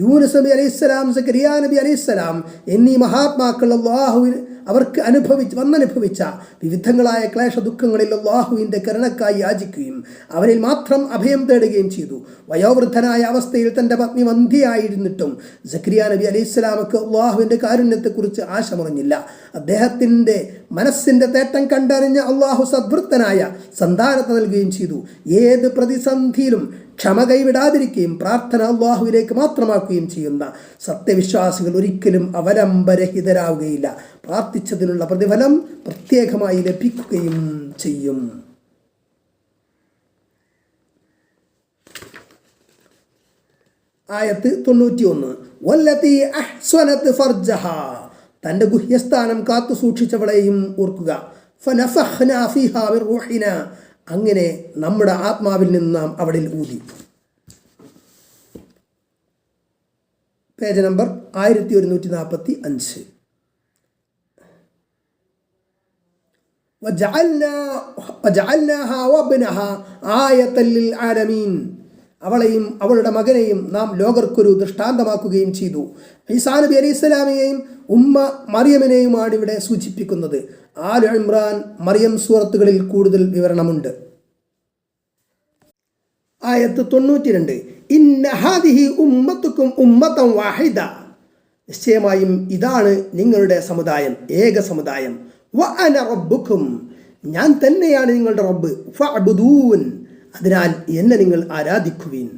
യൂനുസ് നബി അലൈഹിസ്സലാം, സക്കരിയ നബി അലൈഹിസ്സലാം എന്നീ മഹാത്മാക്കൾ അള്ളാഹുവിന് അവർക്ക് വന്നനുഭവിച്ച വിവിധങ്ങളായ ക്ലേശ ദുഃഖങ്ങളിൽ അള്ളാഹുവിൻ്റെ കരുണക്കായി യാചിക്കുകയും അവരിൽ മാത്രം അഭയം തേടുകയും ചെയ്തു. വയോവൃദ്ധനായ അവസ്ഥയിൽ തൻ്റെ പത്നി വന്ധ്യയായിരുന്നിട്ടും സക്കരിയ നബി അലൈഹിസ്സലാമക്ക് അള്ളാഹുവിൻ്റെ കാരുണ്യത്തെക്കുറിച്ച് ആശമുറഞ്ഞില്ല. അദ്ദേഹത്തിൻ്റെ മനസ്സിൻ്റെ തേട്ടം കണ്ടറിഞ്ഞ അള്ളാഹു സദ്വൃത്തനായ സന്താനത്തെ നൽകുകയും ചെയ്തു. ഏത് പ്രതിസന്ധിയിലും ക്ഷമ കൈവിടാതിരിക്കുകയും പ്രാർത്ഥന അള്ളാഹുവിലേക്ക് മാത്രമാക്കുകയും ചെയ്യുന്ന സത്യവിശ്വാസികൾ ഒരിക്കലും അവലംബരഹിതരാവുകയില്ല. പ്രാർത്ഥിച്ചതിനുള്ള പ്രതിഫലം പ്രത്യേകമായി ലഭിക്കുകയും ചെയ്യും. ആയത്ത് 91. വല്ലതി അഹ്സനത് ഫർജഹ, തൻ്റെ ഗുഹ്യസ്ഥാനം കാത്തു സൂക്ഷിച്ചവളെയും ഓർക്കുക. ഫനഫഖ്നാ ഫീഹാ മിർ റൂഹിനാ, അങ്ങനെ നമ്മുടെ ആത്മാവിൽ നിന്ന് നാം അവളിൽ ഊതി. Page number 1145. വജഅൽനാഹാ വബ്നഹാ ആയത്തൻ ലിൽ ആലമീൻ, അവളെയും അവളുടെ മകനെയും നാം ലോകർക്കൊരു ദൃഷ്ടാന്തമാക്കുകയും ചെയ്തു. ഈസാ നബി അലൈഹിസ്സലാമിനെയും ഉമ്മ മറിയമിനെയുമാണ് ഇവിടെ സൂചിപ്പിക്കുന്നത്. ആൽ ഇമ്രാൻ, മറിയം സൂറത്തുകളിൽ കൂടുതൽ വിവരണമുണ്ട്. ആയത്ത് 92. ഇന്ന ഹാദിഹി ഉമ്മത്തുക്കും ഉമ്മത്തൻ വാഹിദ, നിശ്ചയമായും ഇതാണ് നിങ്ങളുടെ സമുദായം, ഏക സമുദായം. വ അന റബ്ബുക്കും, ഞാൻ തന്നെയാണ് നിങ്ങളുടെ റബ്ബ്. ഫഅ്ബുദൂൻ, അതിനാൽ എന്നെ നിങ്ങൾ ആരാധിക്കുവിൻ.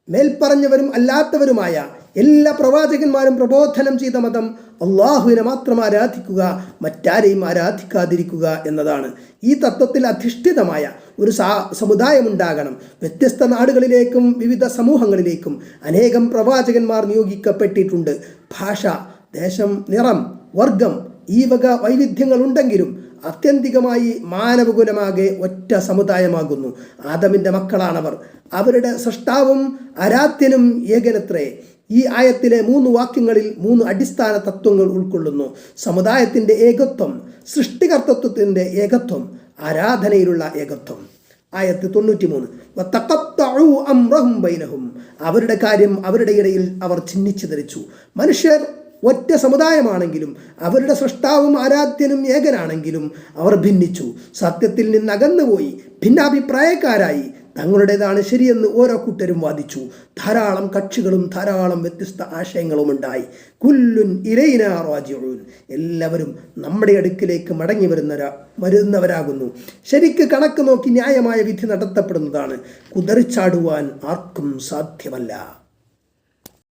മേൽപ്പറഞ്ഞവരും അല്ലാത്തവരുമായ എല്ലാ പ്രവാചകന്മാരും പ്രബോധനം ചെയ്ത മതം അള്ളാഹുവിനെ മാത്രം ആരാധിക്കുക, മറ്റാരെയും ആരാധിക്കാതിരിക്കുക എന്നതാണ്. ഈ തത്വത്തിൽ അധിഷ്ഠിതമായ ഒരു സമുദായമുണ്ടാകണം. വ്യത്യസ്ത നാടുകളിലേക്കും വിവിധ സമൂഹങ്ങളിലേക്കും അനേകം പ്രവാചകന്മാർ നിയോഗിക്കപ്പെട്ടിട്ടുണ്ട്. ഭാഷ, ദേശം, നിറം, വർഗം ഈ വക വൈവിധ്യങ്ങളുണ്ടെങ്കിലും ആത്യന്തികമായി മാനവകുലമാകെ ഒറ്റ സമുദായമാകുന്നു. ആദമിൻ്റെ മക്കളാണവർ. അവരുടെ സൃഷ്ടാവും ആരാധ്യനും ഏകനത്രേ. ഈ ആയത്തിലെ 3 വാക്യങ്ങളിൽ 3 അടിസ്ഥാന തത്വങ്ങൾ ഉൾക്കൊള്ളുന്നു. സമുദായത്തിൻ്റെ ഏകത്വം, സൃഷ്ടികർത്തത്വത്തിൻ്റെ ഏകത്വം, ആരാധനയിലുള്ള ഏകത്വം. ആയത്ത് 93. വതഖത്തഉ അംറഹും ബൈനഹും, അവരുടെ കാര്യം അവരുടെ ഇടയിൽ അവർ ചിഹ്നിച്ചു ധരിച്ചു. മനുഷ്യർ ഒറ്റ സമുദായമാണെങ്കിലും അവരുടെ സൃഷ്ടാവും ആരാധ്യനും ഏകനാണെങ്കിലും അവർ ഭിന്നിച്ചു. സത്യത്തിൽ നിന്ന് അകന്നുപോയി ഭിന്നാഭിപ്രായക്കാരായി തങ്ങളുടേതാണ് ശരിയെന്ന് ഓരോ കൂട്ടരും വാദിച്ചു. ധാരാളം കക്ഷികളും ധാരാളം വ്യത്യസ്ത ആശയങ്ങളും ഉണ്ടായി. കുല്ലുൻ ഇലൈനാ റാജിഊൻ, എല്ലാവരും നമ്മുടെ അടുക്കിലേക്ക് മടങ്ങി വരുന്നവരാകുന്നു. ശരിക്ക് കണക്ക് നോക്കി ന്യായമായ വിധി നടത്തപ്പെടുന്നതാണ്. കുതറിച്ചാടുവാൻ ആർക്കും സാധ്യമല്ല.